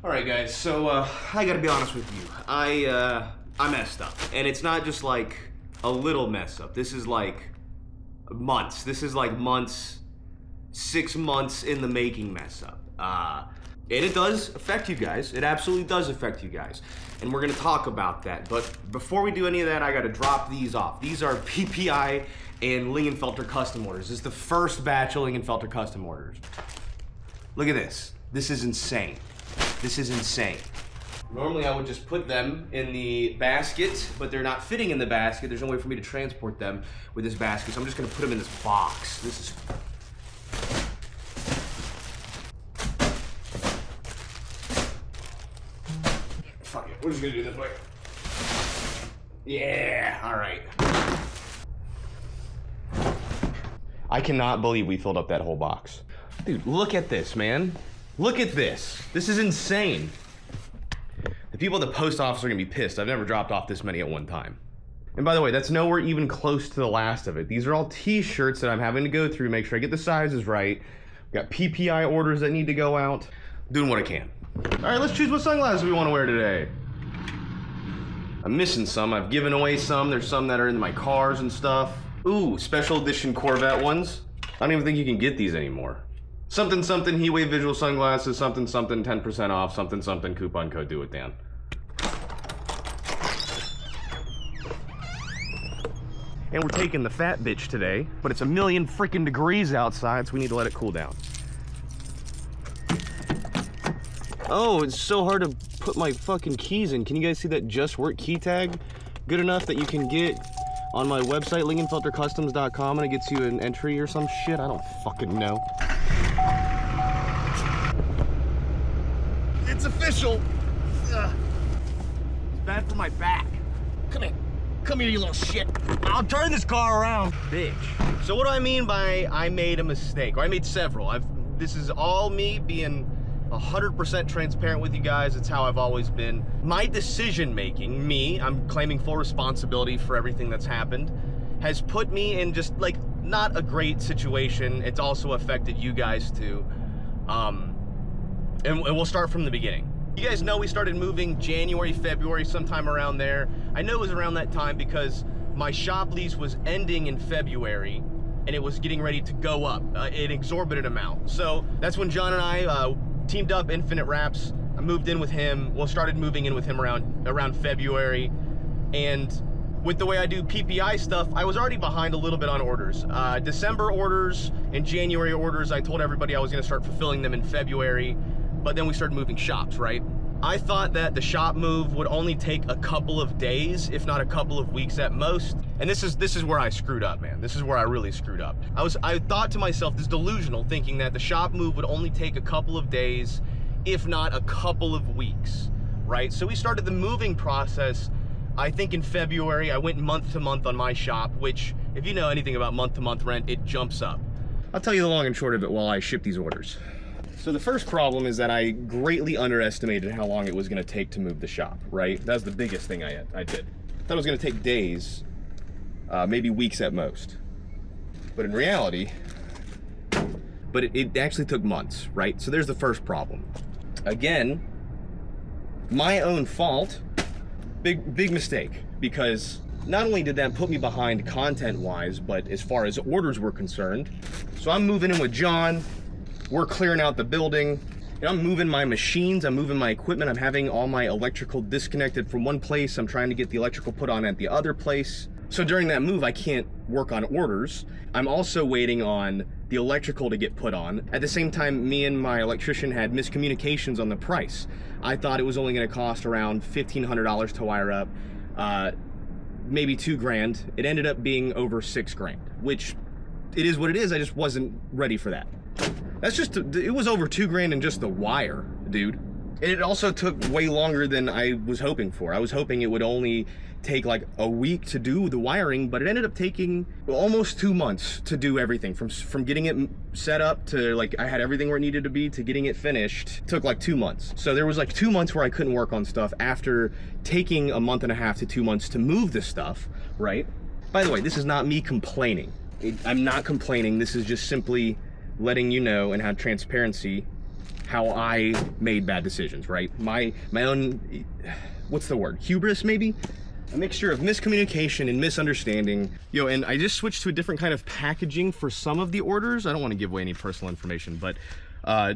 All right, guys, so I gotta be honest with you. I messed up. And it's not just like a little mess up. This is like months. This is like months, 6 months in the making mess up. And it does affect you guys. It absolutely does affect you guys. And we're gonna talk about that. But before we do any of that, I gotta drop these off. These are PPI and Lingenfelter custom orders. This is the first batch of Lingenfelter custom orders. Look at this. This is insane. This is insane. Normally I would just put them in the basket, but they're not fitting in the basket. There's no way for me to transport them with this basket, so I'm just gonna put them in this box. This is... Fuck it, we're just gonna do it this way. Yeah, all right. I cannot believe we filled up that whole box. Dude, look at this, man. Look at this. This is insane. The people at the post office are gonna be pissed. I've never dropped off this many at one time. And by the way, that's nowhere even close to the last of it. These are all t-shirts that I'm having to go through, make sure I get the sizes right. We've got PPI orders that need to go out. Doing what I can. All right, let's choose what sunglasses we wanna wear today. I'm missing some. I've given away some. There's some that are in my cars and stuff. Ooh, special edition Corvette ones. I don't even think you can get these anymore. Something, something, HeatwaveVisual sunglasses, something, something, 10% off, something, something, coupon code DOITWITHDAN. And we're taking the fat bitch today, but it's a million freaking degrees outside, so we need to let it cool down. Oh, it's so hard to put my fucking keys in. Can you guys see that just work key tag? Good enough that you can get on my website, lingenfeltercustoms.com, and it gets you an entry or some shit? I don't fucking know. It's official. Ugh. It's bad for my back. Come here. Come here, you little shit. I'll turn this car around. Bitch. So what do I mean by I made a mistake? Or I made several. This is all me being 100% transparent with you guys. It's how I've always been. My decision making, I'm claiming full responsibility for everything that's happened, has put me in just like not a great situation. It's also affected you guys too. And we'll start from the beginning. You guys know we started moving January, February, sometime around there. I know it was around that time because my shop lease was ending in February and it was getting ready to go up an exorbitant amount. So that's when John and I teamed up Infinite Wraps. I moved in with him. Well, started moving in with him around February. And with the way I do PPI stuff, I was already behind a little bit on orders. December orders and January orders, I told everybody I was gonna start fulfilling them in February, but then we started moving shops, right? I thought that the shop move would only take a couple of days, if not a couple of weeks at most. And this is where I screwed up, man. This is where I really screwed up. I thought to myself, this delusional, thinking that the shop move would only take a couple of days, if not a couple of weeks, right? So we started the moving process, I think in February. I went month to month on my shop, which if you know anything about month to month rent, it jumps up. I'll tell you the long and short of it while I ship these orders. So the first problem is that I greatly underestimated how long it was gonna take to move the shop, right? That was the biggest thing I did. I thought it was gonna take days, maybe weeks at most. But in reality, it actually took months, right? So there's the first problem. Again, my own fault, big mistake, because not only did that put me behind content-wise, but as far as orders were concerned. So I'm moving in with John, we're clearing out the building, and I'm moving my machines, I'm moving my equipment, I'm having all my electrical disconnected from one place, I'm trying to get the electrical put on at the other place. So during that move, I can't work on orders. I'm also waiting on the electrical to get put on. At the same time, me and my electrician had miscommunications on the price. I thought it was only gonna cost around $1,500 to wire up, maybe $2,000. It ended up being over $6,000, which it is what it is. I just wasn't ready for that. That's just, it was over $2,000 in just the wire, dude. And it also took way longer than I was hoping for. I was hoping it would only take like a week to do the wiring, but it ended up taking almost 2 months to do everything. From getting it set up to like, I had everything where it needed to be to getting it finished, took like 2 months. So there was like 2 months where I couldn't work on stuff after taking a month and a half to 2 months to move this stuff, right? By the way, this is not me complaining. I'm not complaining. This is just simply letting you know and have transparency how I made bad decisions, right? My own, what's the word? Hubris, maybe? A mixture of miscommunication and misunderstanding. And I just switched to a different kind of packaging for some of the orders. I don't want to give away any personal information, but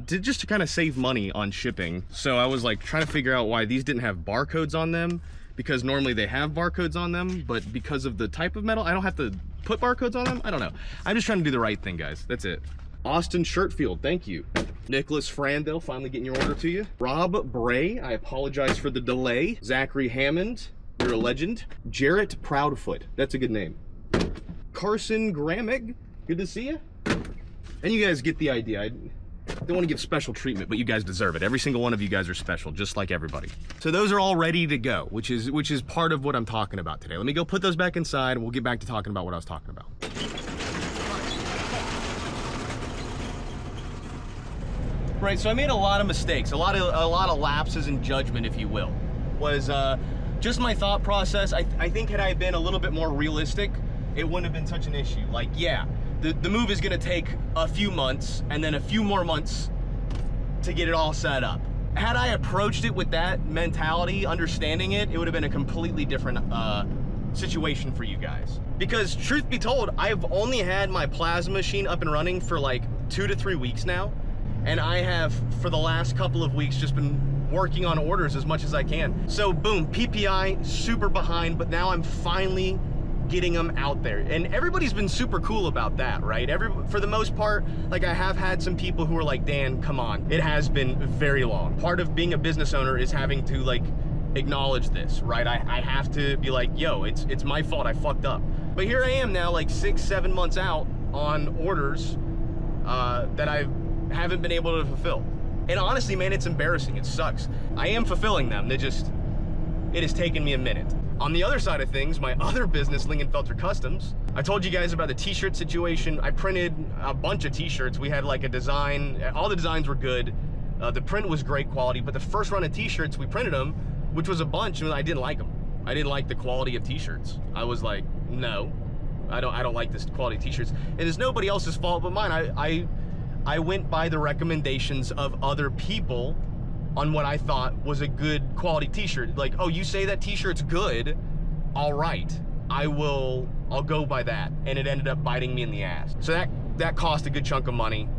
just to kind of save money on shipping. So I was like trying to figure out why these didn't have barcodes on them, because normally they have barcodes on them, but because of the type of metal, I don't have to put barcodes on them. I don't know. I'm just trying to do the right thing, guys. That's it. Austin Shirtfield, thank you. Nicholas Frandell, finally getting your order to you. Rob Bray, I apologize for the delay. Zachary Hammond, you're a legend. Jarrett Proudfoot, that's a good name. Carson Gramig, good to see you. And you guys get the idea. I don't want to give special treatment, but you guys deserve it. Every single one of you guys are special, just like everybody. So those are all ready to go, which is part of what I'm talking about today. Let me go put those back inside, and we'll get back to talking about what I was talking about. Right, so I made a lot of mistakes, a lot of lapses in judgment, if you will. Was just my thought process. I think had I been a little bit more realistic, it wouldn't have been such an issue. Like, yeah, the move is gonna take a few months and then a few more months to get it all set up. Had I approached it with that mentality, understanding it, it would have been a completely different situation for you guys. Because truth be told, I've only had my plasma machine up and running for like 2 to 3 weeks now. And I have, for the last couple of weeks, just been working on orders as much as I can. So boom, PPI, super behind, but now I'm finally getting them out there. And everybody's been super cool about that, right? For the most part, like I have had some people who are like, Dan, come on. It has been very long. Part of being a business owner is having to like acknowledge this, right? I have to be like, yo, it's my fault, I fucked up. But here I am now, like 6-7 months out on orders that I haven't been able to fulfill. And honestly, man, it's embarrassing. It sucks. I am fulfilling them. It has taken me a minute. On the other side of things, my other business, Lingenfelter Customs, I told you guys about the t-shirt situation. I printed a bunch of t-shirts. We had like a design, all the designs were good. The print was great quality, but the first run of t-shirts, we printed them, which was a bunch, and I didn't like them. I didn't like the quality of t-shirts. I was like, no, I don't like this quality of t-shirts. And it's nobody else's fault but mine. I went by the recommendations of other people on what I thought was a good quality t-shirt. Like, oh, you say that t-shirt's good, all right, I'll go by that. And it ended up biting me in the ass. So that cost a good chunk of money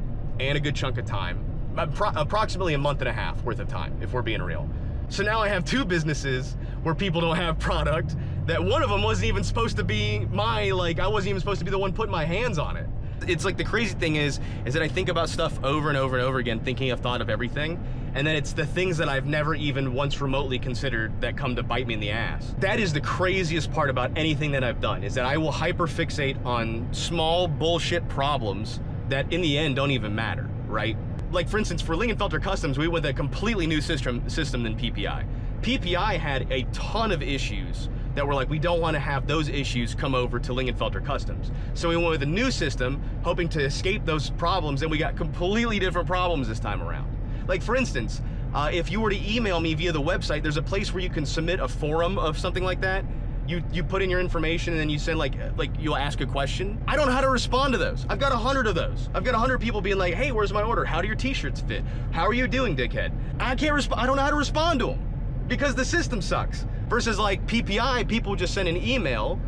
and a good chunk of time, approximately a month and a half worth of time, if we're being real. So now I have 2 businesses where people don't have product, that one of them wasn't even supposed to be I wasn't even supposed to be the one putting my hands on it. It's like the crazy thing is that I think about stuff over and over and over again, thinking I've thought of everything, and then it's the things that I've never even once remotely considered that come to bite me in the ass. That is the craziest part about anything that I've done, is that I will hyperfixate on small bullshit problems that in the end don't even matter, right? Like for instance, for Lingenfelter Customs, we went with a completely new system than PPI. PPI had a ton of issues that were like, we don't want to have those issues come over to Lingenfelter Customs. So we went with a new system, hoping to escape those problems, and we got completely different problems this time around. Like for instance, if you were to email me via the website, there's a place where you can submit a forum of something like that. You put in your information and then you send like you'll ask a question. I don't know how to respond to those. I've got 100 of those. I've got 100 people being like, hey, where's my order? How do your t-shirts fit? How are you doing, dickhead? I don't know how to respond to them because the system sucks. Versus like PPI, people just send an email,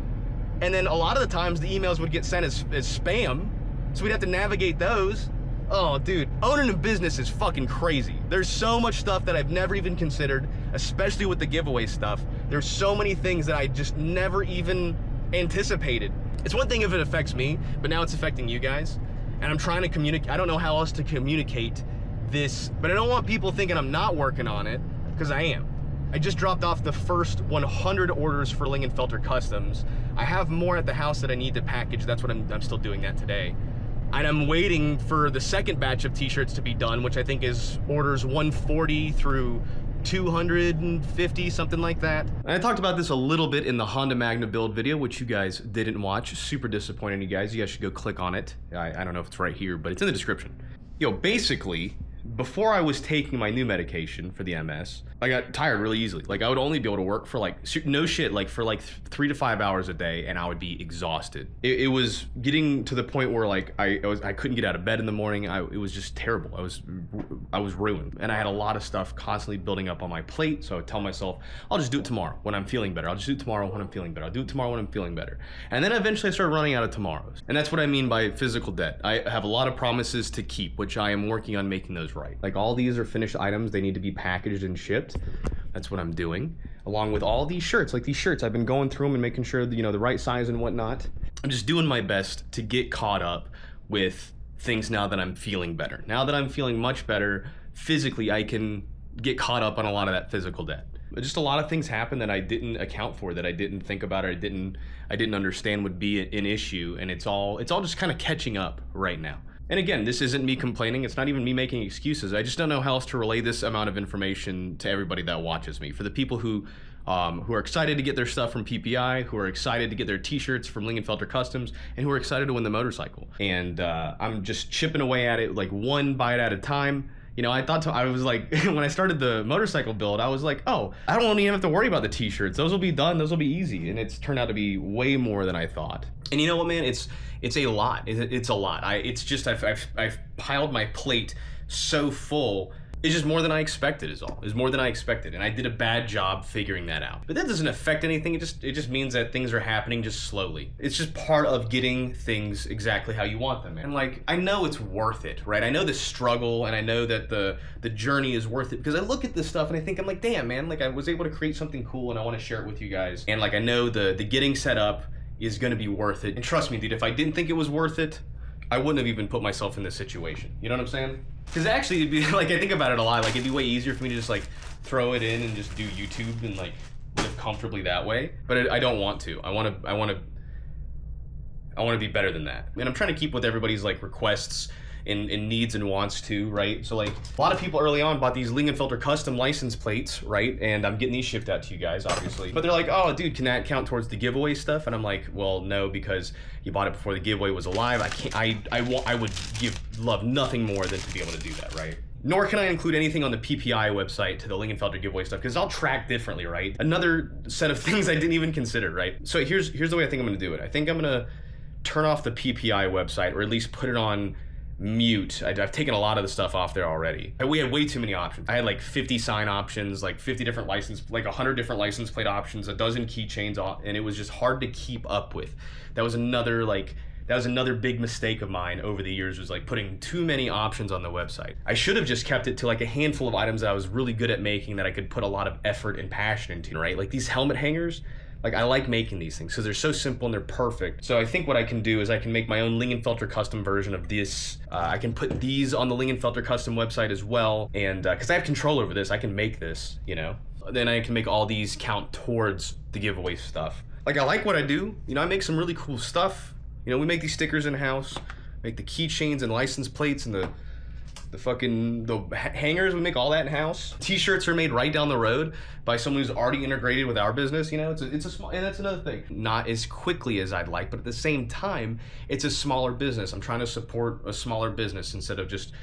and then a lot of the times the emails would get sent as spam, so we'd have to navigate those. Oh, dude, owning a business is fucking crazy. There's so much stuff that I've never even considered, especially with the giveaway stuff. There's so many things that I just never even anticipated. It's one thing if it affects me, but now it's affecting you guys, and I'm trying to communicate. I don't know how else to communicate this, but I don't want people thinking I'm not working on it, because I am. I just dropped off the first 100 orders for Lingenfelter Customs. I have more at the house that I need to package. That's what I'm still doing that today. And I'm waiting for the second batch of t-shirts to be done, which I think is orders 140 through 250, something like that. And I talked about this a little bit in the Honda Magna build video, which you guys didn't watch. Super disappointing, you guys. You guys should go click on it. I don't know if it's right here, but it's in the description. Basically, Before I was taking my new medication for the MS, I got tired really easily. Like I would only be able to work for like, no shit, like for like 3 to 5 hours a day, and I would be exhausted. It was getting to the point where like I couldn't get out of bed in the morning. It was just terrible. I was ruined, and I had a lot of stuff constantly building up on my plate. So I would tell myself, I'll just do it tomorrow when I'm feeling better. I'll just do it tomorrow when I'm feeling better. I'll do it tomorrow when I'm feeling better. And then eventually I started running out of tomorrows. And that's what I mean by physical debt. I have a lot of promises to keep, which I am working on making those right. Like all these are finished items. They need to be packaged and shipped. That's what I'm doing. Along with all these shirts, like these shirts, I've been going through them and making sure that, the right size and whatnot. I'm just doing my best to get caught up with things now that I'm feeling better. Now that I'm feeling much better physically, I can get caught up on a lot of that physical debt. Just a lot of things happen that I didn't account for, that I didn't think about, or I didn't understand would be an issue, and it's all just kind of catching up right now. And again, this isn't me complaining. It's not even me making excuses. I just don't know how else to relay this amount of information to everybody that watches me. For the people who are excited to get their stuff from PPI, who are excited to get their t-shirts from Lingenfelter Customs, and who are excited to win the motorcycle. And I'm just chipping away at it like one bite at a time. I was like, when I started the motorcycle build, I was like, oh, I don't even have to worry about the t-shirts. Those will be done. Those will be easy. And it's turned out to be way more than I thought. And you know what, man? It's a lot. It's a lot. I've piled my plate so full. It's just more than I expected is all. It's more than I expected. And I did a bad job figuring that out. But that doesn't affect anything. It just means that things are happening just slowly. It's just part of getting things exactly how you want them. And like, I know it's worth it, right? I know the struggle, and I know that the journey is worth it, because I look at this stuff and I think, I'm like, damn, man, like I was able to create something cool and I want to share it with you guys. And like, I know the getting set up is going to be worth it. And trust me, dude, if I didn't think it was worth it, I wouldn't have even put myself in this situation. You know what I'm saying? Because actually, it'd be like, I think about it a lot. Like, it'd be way easier for me to just like throw it in and just do YouTube and like live comfortably that way. But I don't want to. I want to be better than that. And I'm trying to keep with everybody's like requests and needs and wants too, right? So like, a lot of people early on bought these Lingenfelter custom license plates, right? And I'm getting these shipped out to you guys, obviously. But they're like, oh, dude, can that count towards the giveaway stuff? And I'm like, well, no, because you bought it before the giveaway was alive. I can't. I would love nothing more than to be able to do that, right? Nor can I include anything on the PPI website to the Lingenfelter giveaway stuff, because I'll track differently, right? Another set of things I didn't even consider, right? So here's the way I think I'm gonna do it. I think I'm gonna turn off the PPI website, or at least put it on mute. I've taken a lot of the stuff off there already. We had way too many options. I had like 50 sign options, like 50 different license, like 100 different license plate options, a dozen keychains, and it was just hard to keep up with. That was another big mistake of mine over the years, was like putting too many options on the website. I should have just kept it to like a handful of items that I was really good at making, that I could put a lot of effort and passion into, right? Like these helmet hangers. Like, I like making these things because they're so simple and they're perfect. So I think what I can do is I can make my own Lingenfelter custom version of this. I can put these on the Lingenfelter custom website as well. And because I have control over this, I can make this, Then I can make all these count towards the giveaway stuff. Like, I like what I do. I make some really cool stuff. We make these stickers in-house, make the keychains and license plates and the hangers. We make all that in-house. T-shirts are made right down the road by someone who's already integrated with our business. It's a small, and that's another thing. Not as quickly as I'd like, but at the same time, it's a smaller business. I'm trying to support a smaller business instead of just,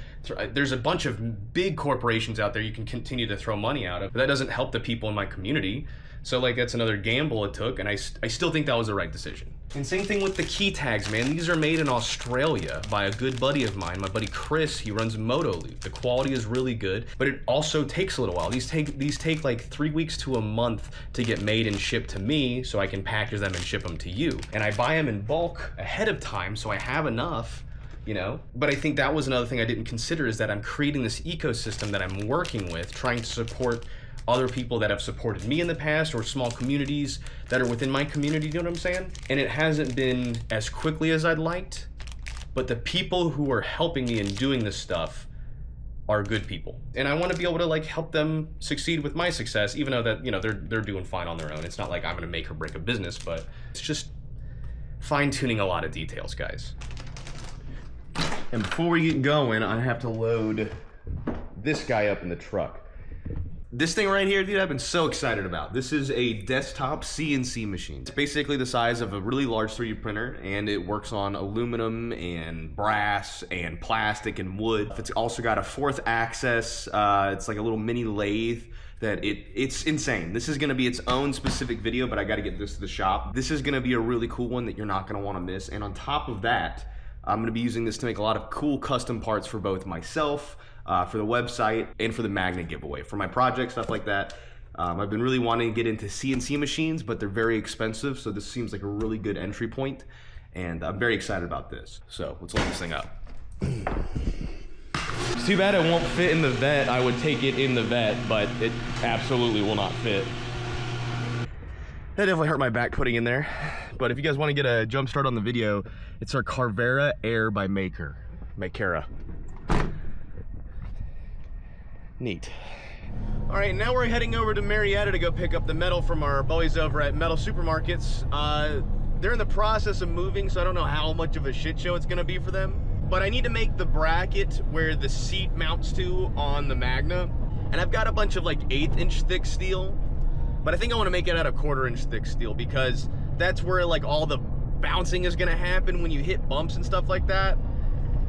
there's a bunch of big corporations out there you can continue to throw money out of, but that doesn't help the people in my community. So like, that's another gamble it took, and I still think that was the right decision. And same thing with the key tags, man. These are made in Australia by a good buddy of mine, my buddy Chris. He runs Moto Loop. The quality is really good, but it also takes a little while. These take like 3 weeks to a month to get made and shipped to me, so I can package them and ship them to you. And I buy them in bulk ahead of time, so I have enough. But I think that was another thing I didn't consider, is that I'm creating this ecosystem that I'm working with, trying to support other people that have supported me in the past, or small communities that are within my community, you know what I'm saying? And it hasn't been as quickly as I'd liked, but the people who are helping me in doing this stuff are good people. And I want to be able to like help them succeed with my success, even though that, they're doing fine on their own. It's not like I'm going to make or break a business, but it's just fine-tuning a lot of details, guys. And before we get going, I have to load this guy up in the truck. This thing right here, dude, I've been so excited about. This is a desktop CNC machine. It's basically the size of a really large 3D printer, and it works on aluminum and brass and plastic and wood. It's also got a 4th axis. It's like a little mini lathe that it's insane. This is gonna be its own specific video, but I gotta get this to the shop. This is gonna be a really cool one that you're not gonna wanna miss. And on top of that, I'm gonna be using this to make a lot of cool custom parts for both myself, for the website, and for the Magna giveaway. For my project, stuff like that. I've been really wanting to get into CNC machines, but they're very expensive, so this seems like a really good entry point, and I'm very excited about this. So let's load this thing up. It's too bad it won't fit in the vet. I would take it in the vet, but it absolutely will not fit. That definitely hurt my back putting in there. But if you guys want to get a jump start on the video, it's our Carvera Air by Makera. Neat. All right, now we're heading over to Marietta to go pick up the metal from our boys over at Metal Supermarkets. They're in the process of moving, so I don't know how much of a shit show it's gonna be for them. But I need to make the bracket where the seat mounts to on the Magna. And I've got a bunch of like 1/8 inch thick steel, but I think I wanna make it out of 1/4 inch thick steel because that's where like all the bouncing is gonna happen when you hit bumps and stuff like that.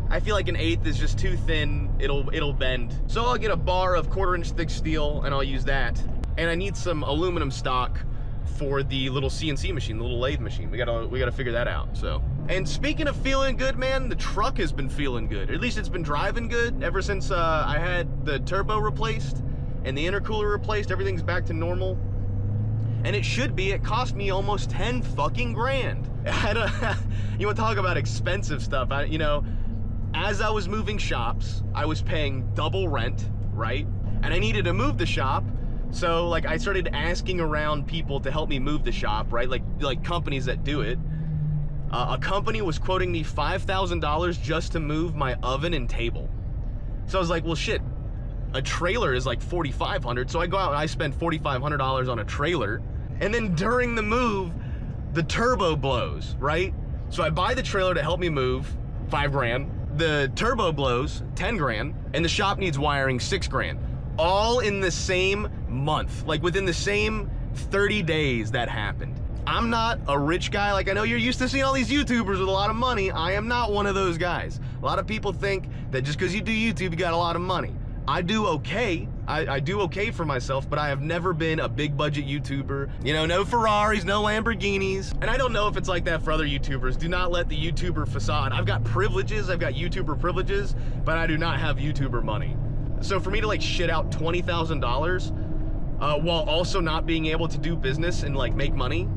I feel like an 1/8 is just too thin, it'll bend. So I'll get a bar of 1/4 inch thick steel and I'll use that. And I need some aluminum stock for the little CNC machine, the little lathe machine. We gotta figure that out, so. And speaking of feeling good, man, the truck has been feeling good. Or at least it's been driving good ever since I had the turbo replaced and the intercooler replaced. Everything's back to normal. And it should be. It cost me almost 10 fucking grand. You want to talk about expensive stuff, you know, as I was moving shops, I was paying double rent, right? And I needed to move the shop. So like I started asking around people to help me move the shop, right? Like companies that do it. A company was quoting me $5,000 just to move my oven and table. So I was like, well shit, a trailer is like $4,500. So I go out and I spend $4,500 on a trailer. And then during the move, the turbo blows, right? So I buy the trailer to help me move, 5 grand. The turbo blows, 10 grand, and the shop needs wiring, 6 grand. All in the same month, like within the same 30 days that happened. I'm not a rich guy. Like I know you're used to seeing all these YouTubers with a lot of money. I am not one of those guys. A lot of people think that just because you do YouTube, you got a lot of money. I do okay. I do okay for myself, but I have never been a big budget YouTuber. You know, no Ferraris, no Lamborghinis. And I don't know if it's like that for other YouTubers. Do not let the YouTuber facade. I've got privileges, I've got YouTuber privileges, but I do not have YouTuber money. So for me to like shit out $20,000 while also not being able to do business and like make money,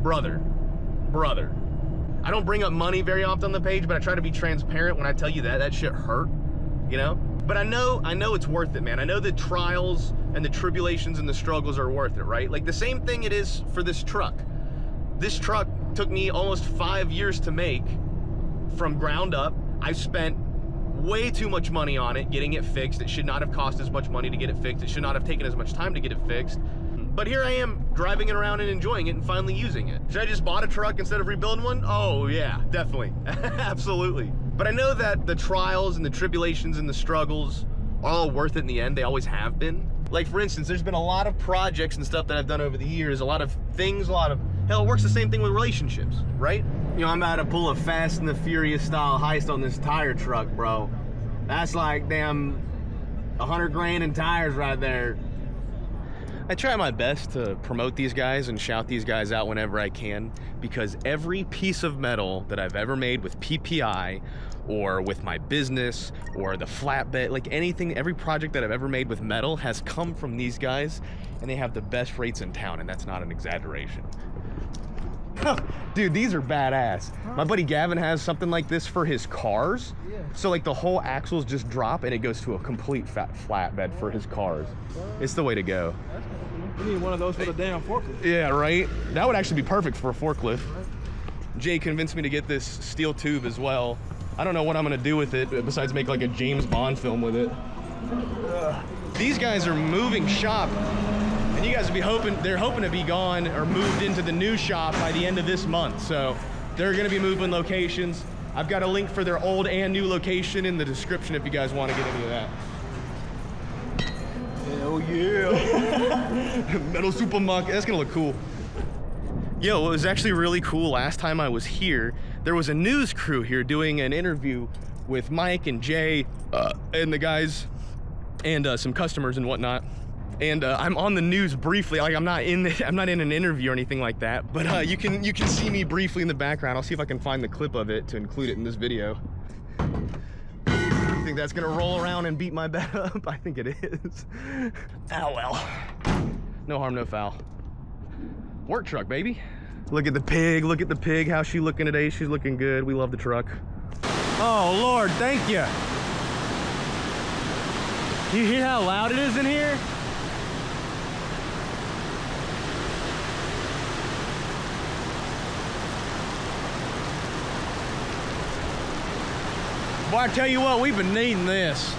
brother. I don't bring up money very often on the page, but I try to be transparent when I tell you that shit hurt, you know? But I know it's worth it, man. I know the trials and the tribulations and the struggles are worth it, right? Like the same thing it is for this truck. This truck took me almost 5 years to make from ground up. I've spent way too much money on it, getting it fixed. It should not have cost as much money to get it fixed. It should not have taken as much time to get it fixed. But here I am driving it around and enjoying it and finally using it. Should I just bought a truck instead of rebuilding one? Oh yeah, definitely, absolutely. But I know that the trials and the tribulations and the struggles are all worth it in the end. They always have been. Like for instance, there's been a lot of projects and stuff that I've done over the years, a lot of things, hell, it works the same thing with relationships, right? You know, I'm about to pull a Fast and the Furious style heist on this tire truck, bro. That's like damn 100 grand in tires right there. I try my best to promote these guys and shout these guys out whenever I can, because every piece of metal that I've ever made with PPI or with my business or the flatbed, like anything, every project that I've ever made with metal has come from these guys, and they have the best rates in town, and that's not an exaggeration. Dude, these are badass. My buddy Gavin has something like this for his cars. Yeah. So like the whole axles just drop and it goes to a complete flatbed for his cars. It's the way to go. We need one of those for the damn forklift. Yeah, right? That would actually be perfect for a forklift. Jay convinced me to get this steel tube as well. I don't know what I'm gonna do with it besides make like a James Bond film with it. These guys are moving shop. And you guys will be they're hoping to be gone or moved into the new shop by the end of this month. So they're gonna be moving locations. I've got a link for their old and new location in the description if you guys wanna get into that. Hell yeah. Metal supermarket. That's gonna look cool. Yo, it was actually really cool. Last time I was here, there was a news crew here doing an interview with Mike and Jay and the guys and some customers and whatnot. And I'm on the news briefly. Like I'm not in an interview or anything like that. But you can see me briefly in the background. I'll see if I can find the clip of it to include it in this video. You think that's gonna roll around and beat my bed up? I think it is. Oh well. No harm, no foul. Work truck, baby. Look at the pig, look at the pig. How's she looking today? She's looking good. We love the truck. Oh, Lord, thank you. You hear how loud it is in here? Boy, I tell you what, we've been needing this.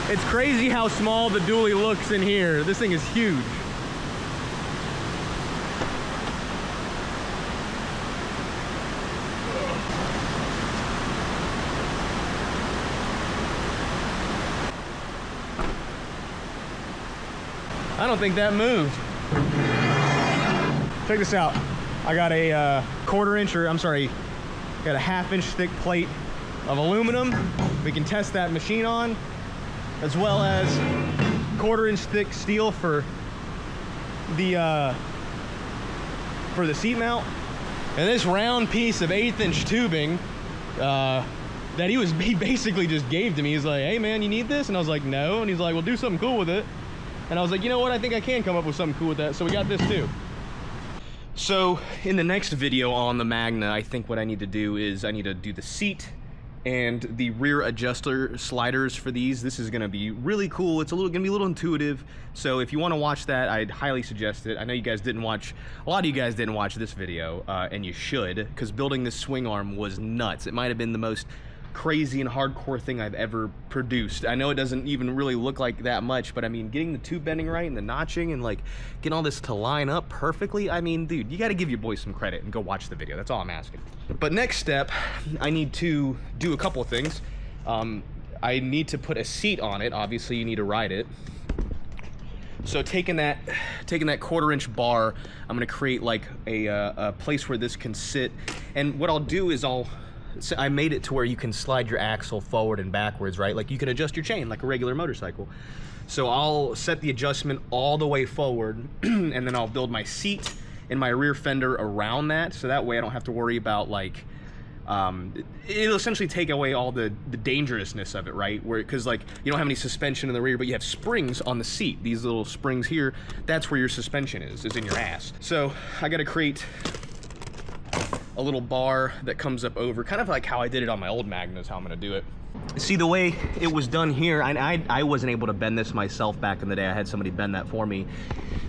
It's crazy how small the dually looks in here. This thing is huge. I don't think that moved. Check this out. I got a got a 1/2 inch thick plate of aluminum. We can test that machine on, as well as 1/4 inch thick steel for the seat mount. And this round piece of 1/8 inch tubing that he basically just gave to me. He's like, hey man, you need this? And I was like, no. And he's like, well, do something cool with it. And I was like, you know what? I think I can come up with something cool with that. So we got this too. So in the next video on the Magna, I think what I need to do is I need to do the seat and the rear adjuster sliders for these. This is gonna be really cool. It's gonna be a little intuitive. So if you wanna watch that, I'd highly suggest it. I know you guys didn't watch, a lot of you guys didn't watch this video, and you should, because building this swing arm was nuts. It might've been the most crazy and hardcore thing I've ever produced. I know it doesn't even really look like that much, but I mean, getting the tube bending right and the notching and like getting all this to line up perfectly, I mean, dude, you got to give your boys some credit and go watch the video. That's all I'm asking. But next step, I need to do a couple of things. I need to put a seat on it. Obviously, you need to ride it. So taking that 1/4 inch bar, I'm gonna create like a place where this can sit. And what I'll do is so I made it to where you can slide your axle forward and backwards, right? Like you can adjust your chain like a regular motorcycle. So I'll set the adjustment all the way forward and then I'll build my seat and my rear fender around that. So that way I don't have to worry about like, it'll essentially take away all the dangerousness of it, right? Because like you don't have any suspension in the rear, but you have springs on the seat. These little springs here, that's where your suspension is in your ass. So I gotta create a little bar that comes up over, kind of like how I did it on my old Magna is how I'm gonna do it. See, the way it was done here, I wasn't able to bend this myself back in the day. I had somebody bend that for me.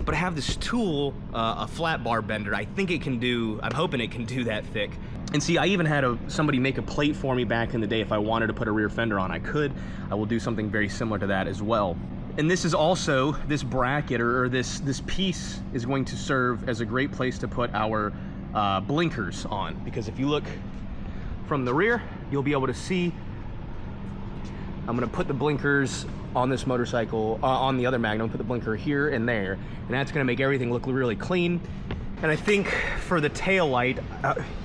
But I have this tool, a flat bar bender. I think it can do, I'm hoping it can do that thick. And see, I even had somebody make a plate for me back in the day. If I wanted to put a rear fender on, I could. I will do something very similar to that as well. And this is also, this bracket or this piece is going to serve as a great place to put our blinkers on, because if you look from the rear, you'll be able to see I'm gonna put the blinkers on this motorcycle, on the other Magna, put the blinker here and there, and that's gonna make everything look really clean. And I think for the tail light,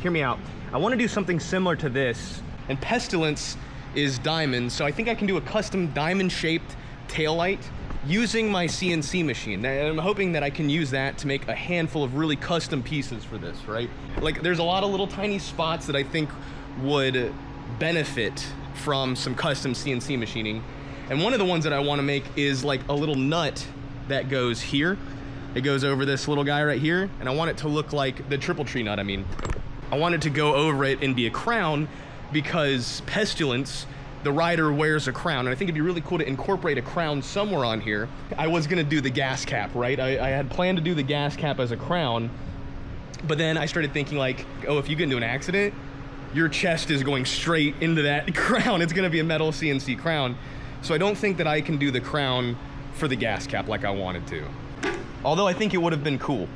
hear me out, I want to do something similar to this, and Pestilence is diamond, so I think I can do a custom diamond shaped tail light using my CNC machine. And I'm hoping that I can use that to make a handful of really custom pieces for this, right? Like there's a lot of little tiny spots that I think would benefit from some custom CNC machining. And one of the ones that I want to make is like a little nut that goes here. It goes over this little guy right here, and I want it to look like the triple tree nut. I mean, I want it to go over it and be a crown, because Pestilence, the rider, wears a crown, and I think it'd be really cool to incorporate a crown somewhere on here. I was gonna do the gas cap, right? I had planned to do the gas cap as a crown, but then I started thinking like, oh, if you get into an accident, your chest is going straight into that crown. It's gonna be a metal CNC crown. So I don't think that I can do the crown for the gas cap like I wanted to. Although I think it would have been cool.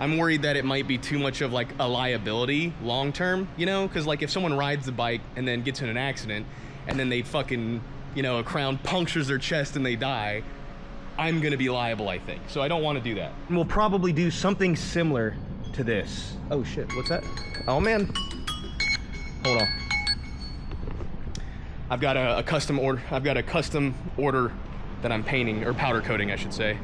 I'm worried that it might be too much of like a liability long term, you know? Cause like if someone rides the bike and then gets in an accident and then they fucking, you know, a crown punctures their chest and they die, I'm gonna be liable, I think. So I don't want to do that. And we'll probably do something similar to this. Oh shit, what's that? Oh man. Hold on. I've got a custom order. I've got a custom order that I'm painting, or powder coating, I should say.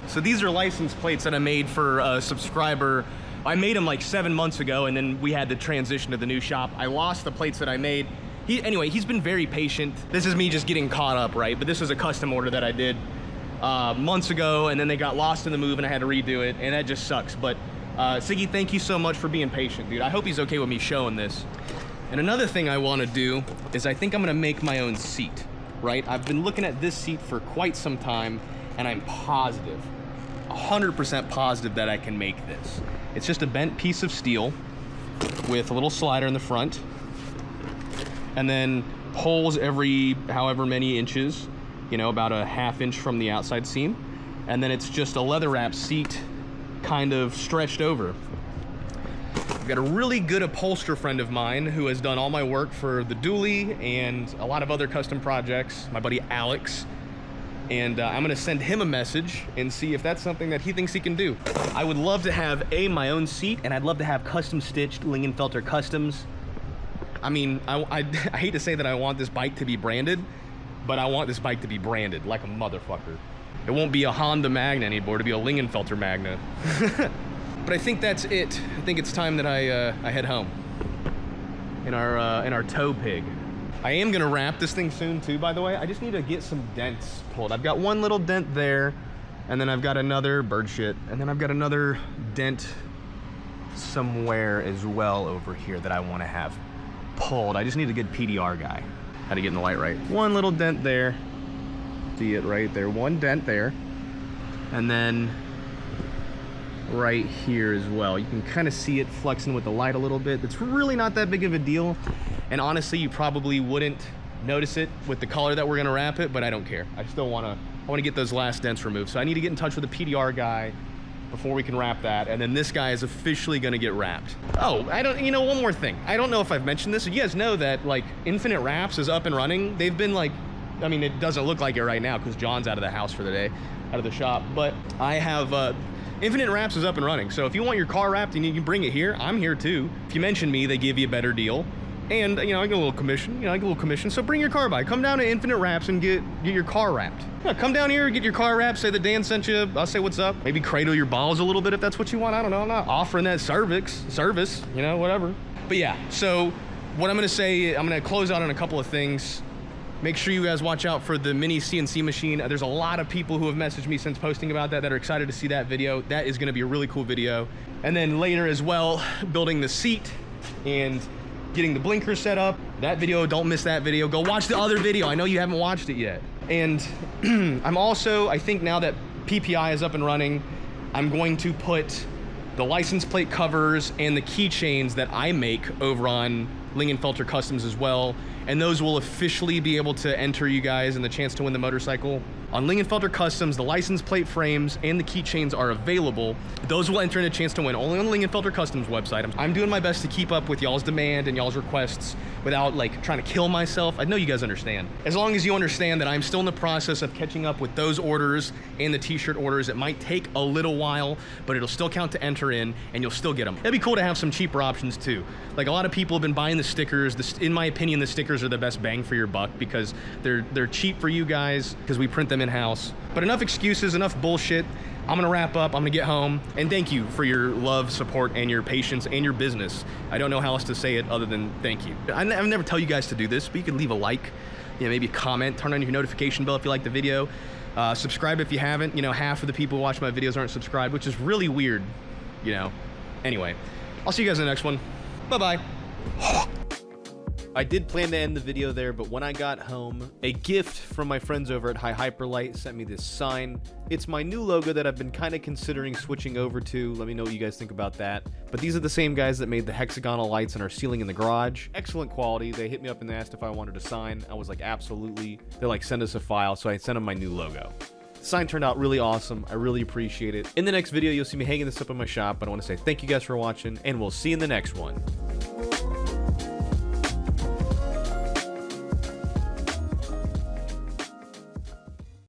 So these are license plates that I made for a subscriber. I made them like 7 months ago, and then we had to transition to the new shop. I lost the plates that I made. Anyway, he's been very patient. This is me just getting caught up, right? But this was a custom order that I did months ago, and then they got lost in the move and I had to redo it, and that just sucks. But Siggy, thank you so much for being patient, dude. I hope he's okay with me showing this. And another thing I want to do is I think I'm gonna make my own seat, right? I've been looking at this seat for quite some time, and I'm positive, 100% positive that I can make this. It's just a bent piece of steel with a little slider in the front, and then holes every however many inches, you know, about a ½ inch from the outside seam. And then it's just a leather wrap seat kind of stretched over. I've got a really good upholsterer friend of mine who has done all my work for the dually and a lot of other custom projects, my buddy Alex. And I'm gonna send him a message and see if that's something that he thinks he can do. I would love to have my own seat, and I'd love to have custom stitched Lingenfelter customs. I mean, I hate to say that I want this bike to be branded, but I want this bike to be branded like a motherfucker. It won't be a Honda Magna anymore, it'll be a Lingenfelter Magna. But I think that's it. I think it's time that I head home in our tow pig. I am gonna wrap this thing soon too, by the way. I just need to get some dents pulled. I've got one little dent there, and then I've got another bird shit, and then I've got another dent somewhere as well over here that I want to have pulled. I just need a good PDR guy. How to get in the light right. One little dent there. See it right there. One dent there. And then right here as well. You can kind of see it flexing with the light a little bit. It's really not that big of a deal. And honestly, you probably wouldn't notice it with the color that we're gonna wrap it, but I don't care. I still I wanna get those last dents removed. So I need to get in touch with the PDR guy before we can wrap that. And then this guy is officially gonna get wrapped. Oh, one more thing. I don't know if I've mentioned this. You guys know that like Infinite Wraps is up and running. They've been like, I mean, it doesn't look like it right now because John's out of the house for the day, out of the shop. But I have, Infinite Wraps is up and running. So if you want your car wrapped and you can bring it here, I'm here too. If you mention me, they give you a better deal. And, I get a little commission. So bring your car by. Come down to Infinite Wraps and get your car wrapped. Yeah, come down here, get your car wrapped, say that Dan sent you, I'll say what's up. Maybe cradle your balls a little bit if that's what you want. I don't know, I'm not offering that service, whatever. But yeah, so what I'm gonna say, I'm gonna close out on a couple of things. Make sure you guys watch out for the mini CNC machine. There's a lot of people who have messaged me since posting about that are excited to see that video. That is gonna be a really cool video. And then later as well, building the seat and getting the blinker set up. That video, don't miss that video. Go watch the other video. I know you haven't watched it yet. And I'm also, I think now that PPI is up and running, I'm going to put the license plate covers and the keychains that I make over on Lingenfelter Customs as well. And those will officially be able to enter you guys in the chance to win the motorcycle. On Lingenfelter Customs, the license plate frames and the keychains are available. Those will enter in a chance to win only on the Lingenfelter Customs website. I'm doing my best to keep up with y'all's demand and y'all's requests without like trying to kill myself. I know you guys understand. As long as you understand that I'm still in the process of catching up with those orders and the t-shirt orders, it might take a little while, but it'll still count to enter in and you'll still get them. It'd be cool to have some cheaper options too. Like a lot of people have been buying the stickers. In my opinion, the stickers are the best bang for your buck because they're cheap for you guys because we print them in-house. But enough excuses, enough bullshit. I'm gonna wrap up, I'm gonna get home, and thank you for your love, support, and your patience, and your business. I don't know how else to say it other than thank you. I never tell you guys to do this, but you can leave a like, maybe a comment, turn on your notification bell if you like the video, subscribe if you haven't. Half of the people who watch my videos aren't subscribed, which is really weird, Anyway, I'll see you guys in the next one. Bye-bye. I did plan to end the video there, but when I got home, a gift from my friends over at High Hyperlight sent me this sign. It's my new logo that I've been kind of considering switching over to. Let me know what you guys think about that. But these are the same guys that made the hexagonal lights on our ceiling in the garage. Excellent quality. They hit me up and they asked if I wanted to sign. I was like, absolutely. They're like, send us a file. So I sent them my new logo. The sign turned out really awesome. I really appreciate it. In the next video, you'll see me hanging this up in my shop. But I want to say thank you guys for watching, and we'll see you in the next one.